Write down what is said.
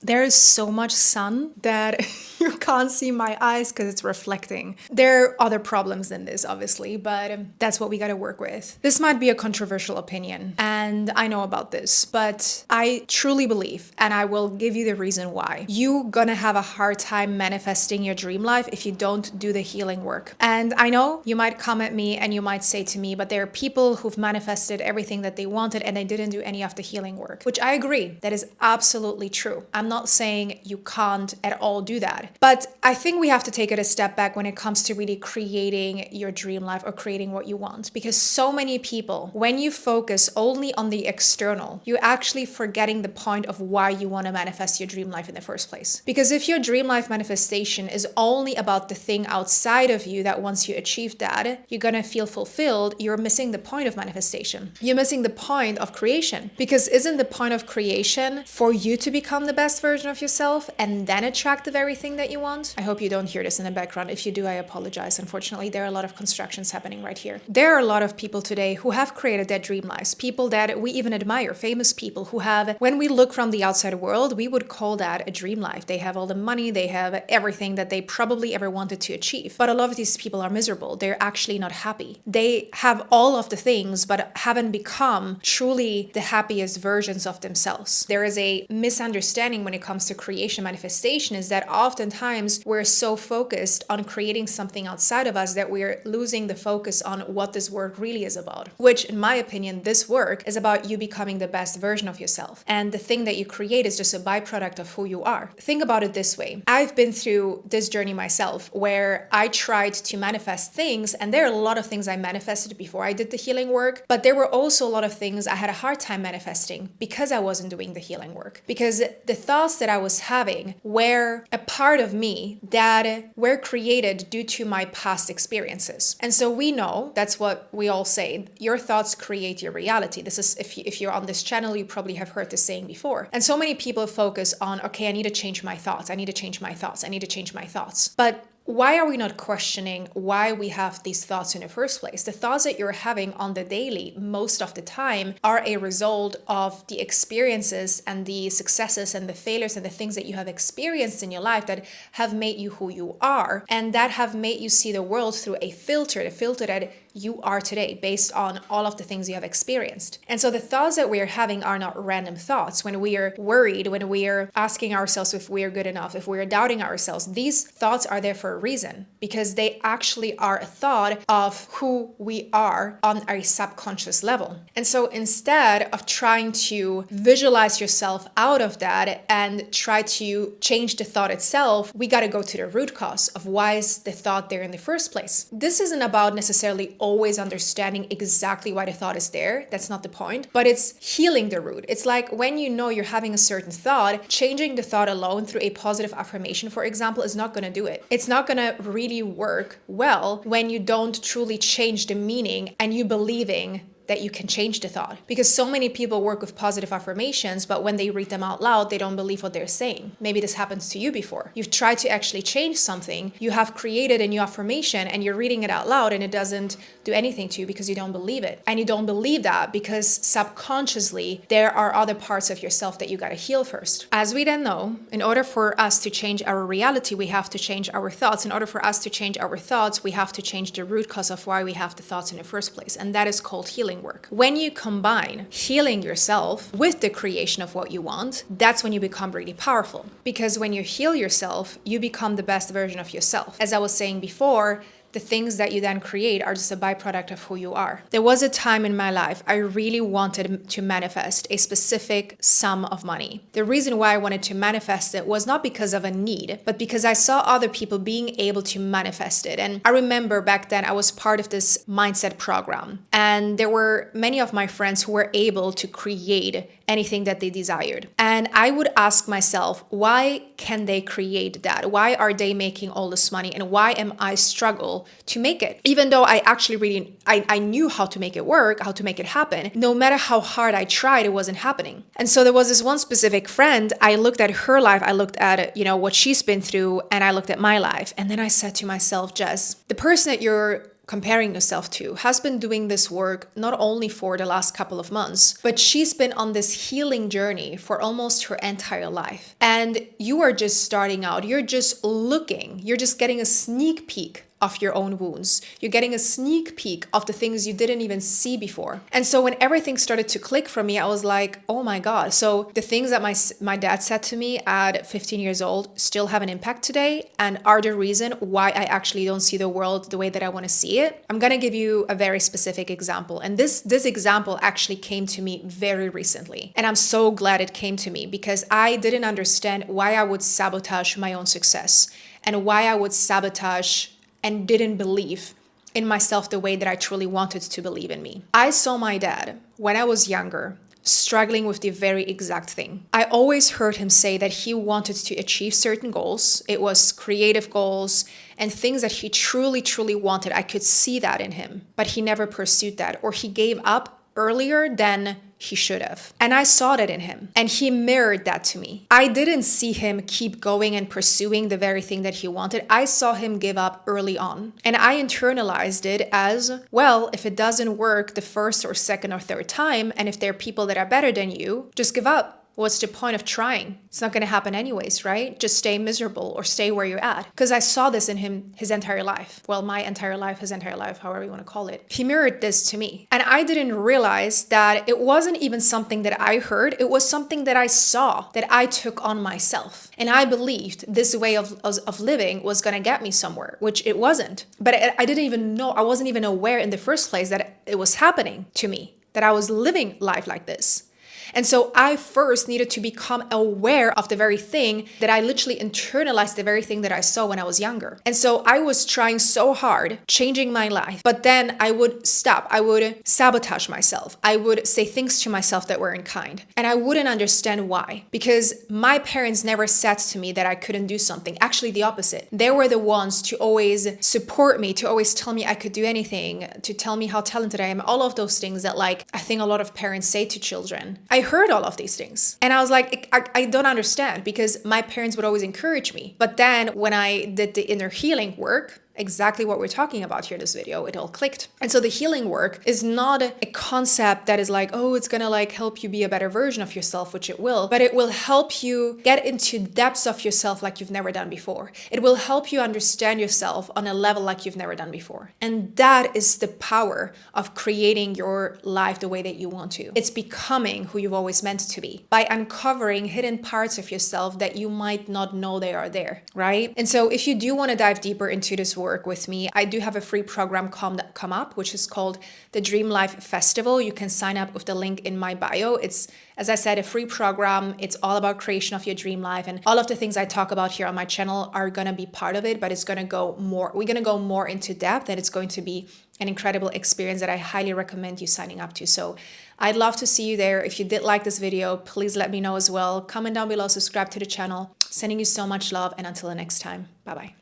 There is so much sun that you can't see my eyes because it's reflecting. There are other problems than this, obviously, but that's what we got to work with. This might be a controversial opinion, and I know about this, but I truly believe, and I will give you the reason why, you're gonna have a hard time manifesting your dream life if you don't do the healing work. And I know you might come at me and you might say to me, but there are people who've manifested everything that they wanted and they didn't do any of the healing work, which I agree. That is absolutely true. I'm not saying you can't at all do that. But I think we have to take it a step back when it comes to really creating your dream life or creating what you want. Because so many people, when you focus only on the external, you're actually forgetting the point of why you want to manifest your dream life in the first place. Because if your dream life manifestation is only about the thing outside of you, that once you achieve that, you're going to feel fulfilled, you're missing the point of manifestation. You're missing the point of creation. Because isn't the point of creation for you to become the best version of yourself and then attract the very thing that you want? I hope you don't hear this in the background. If you do, I apologize. Unfortunately, there are a lot of constructions happening right here. There are a lot of people today who have created their dream lives, people that we even admire, famous people who have, when we look from the outside world, we would call that a dream life. They have all the money, they have everything that they probably ever wanted to achieve. But a lot of these people are miserable. They're actually not happy. They have all of the things, but haven't become truly the happiest versions of themselves. There is a misunderstanding when it comes to creation manifestation, is that oftentimes we're so focused on creating something outside of us that we're losing the focus on what this work really is about. Which, in my opinion, this work is about you becoming the best version of yourself. And the thing that you create is just a byproduct of who you are. Think about it this way. I've been through this journey myself where I tried to manifest things, and there are a lot of things I manifested before I did the healing work, but there were also a lot of things I had a hard time manifesting because I wasn't doing the healing work. Because the thoughts that I was having were a part of me that were created due to my past experiences. And so we know, that's what we all say, your thoughts create your reality. This is, if you're on this channel, you probably have heard this saying before. And so many people focus on, okay, I need to change my thoughts. I need to change my thoughts. I need to change my thoughts. But why are we not questioning why we have these thoughts in the first place? The thoughts that you're having on the daily, most of the time, are a result of the experiences and the successes and the failures and the things that you have experienced in your life that have made you who you are, and that have made you see the world through a filter, the filter that you are today based on all of the things you have experienced. And so the thoughts that we are having are not random thoughts. When we are worried, when we are asking ourselves if we are good enough, if we are doubting ourselves, these thoughts are there for a reason, because they actually are a thought of who we are on a subconscious level. And so instead of trying to visualize yourself out of that and try to change the thought itself, we got to go to the root cause of why is the thought there in the first place. This isn't about necessarily always understanding exactly why the thought is there. That's not the point, but it's healing the root. It's like when you know you're having a certain thought, changing the thought alone through a positive affirmation, for example, is not going to do it. It's not going to really work well when you don't truly change the meaning and you believing that you can change the thought. Because so many people work with positive affirmations, but when they read them out loud, they don't believe what they're saying. Maybe this happens to you before. You've tried to actually change something, you have created a new affirmation and you're reading it out loud and it doesn't do anything to you because you don't believe it. And you don't believe that because subconsciously there are other parts of yourself that you gotta heal first. As we then know, in order for us to change our reality, we have to change our thoughts. In order for us to change our thoughts, we have to change the root cause of why we have the thoughts in the first place. And that is called healing work. When you combine healing yourself with the creation of what you want, that's when you become really powerful. Because when you heal yourself, you become the best version of yourself. As I was saying before, the things that you then create are just a byproduct of who you are. There was a time in my life I really wanted to manifest a specific sum of money. The reason why I wanted to manifest it was not because of a need, but because I saw other people being able to manifest it. And I remember back then I was part of this mindset program, and there were many of my friends who were able to create anything that they desired. And I would ask myself, why can they create that? Why are they making all this money? And why am I struggle to make it? Even though I actually I knew how to make it work, how to make it happen, no matter how hard I tried, it wasn't happening. And so there was this one specific friend, I looked at her life, I looked at, what she's been through, and I looked at my life. And then I said to myself, Jess, the person that you're comparing yourself to has been doing this work not only for the last couple of months, but she's been on this healing journey for almost her entire life. And you are just starting out. You're just looking. You're just getting a sneak peek of your own wounds. You're getting a sneak peek of the things you didn't even see before. And so when everything started to click for me, I was like, oh my God. So the things that my dad said to me at 15 years old still have an impact today and are the reason why I actually don't see the world the way that I want to see it. I'm going to give you a very specific example. And this example actually came to me very recently. And I'm so glad it came to me because I didn't understand why I would sabotage my own success and why I would sabotage and didn't believe in myself the way that I truly wanted to believe in me. I saw my dad when I was younger struggling with the very exact thing. I always heard him say that he wanted to achieve certain goals. It was creative goals and things that he truly, truly wanted. I could see that in him, but he never pursued that, or he gave up earlier than he should have. And I saw that in him and he mirrored that to me. I didn't see him keep going and pursuing the very thing that he wanted. I saw him give up early on. And I internalized it as, well, if it doesn't work the first or second or third time, and if there are people that are better than you, just give up. What's the point of trying? It's not going to happen anyways, right? Just stay miserable or stay where you're at. Because I saw this in him his entire life. Well, my entire life, his entire life, however you want to call it. He mirrored this to me. And I didn't realize that it wasn't even something that I heard. It was something that I saw, that I took on myself. And I believed this way of living was going to get me somewhere, which it wasn't. But I didn't even know, I wasn't even aware in the first place that it was happening to me, that I was living life like this. And so I first needed to become aware of the very thing that I literally internalized, the very thing that I saw when I was younger. And so I was trying so hard, changing my life, but then I would stop. I would sabotage myself. I would say things to myself that weren't kind. And I wouldn't understand why, because my parents never said to me that I couldn't do something. Actually, the opposite. They were the ones to always support me, to always tell me I could do anything, to tell me how talented I am, all of those things that I think a lot of parents say to children. I heard all of these things. And I was like, I don't understand, because my parents would always encourage me. But then when I did the inner healing work, exactly what we're talking about here in this video, it all clicked. And so the healing work is not a concept that is like, oh, it's gonna help you be a better version of yourself, which it will, but it will help you get into depths of yourself like you've never done before. It will help you understand yourself on a level like you've never done before. And that is the power of creating your life the way that you want to. It's becoming who you've always meant to be by uncovering hidden parts of yourself that you might not know they are there, right? And so if you do want to dive deeper into this work with me, I do have a free program come up, which is called the Dream Life Festival. You can sign up with the link in my bio. It's, as I said, a free program. It's all about creation of your dream life. And all of the things I talk about here on my channel are going to be part of it, but it's going to go more, we're going to go more into depth, and it's going to be an incredible experience that I highly recommend you signing up to. So I'd love to see you there. If you did like this video, please let me know as well. Comment down below, subscribe to the channel. Sending you so much love, and until the next time, bye-bye.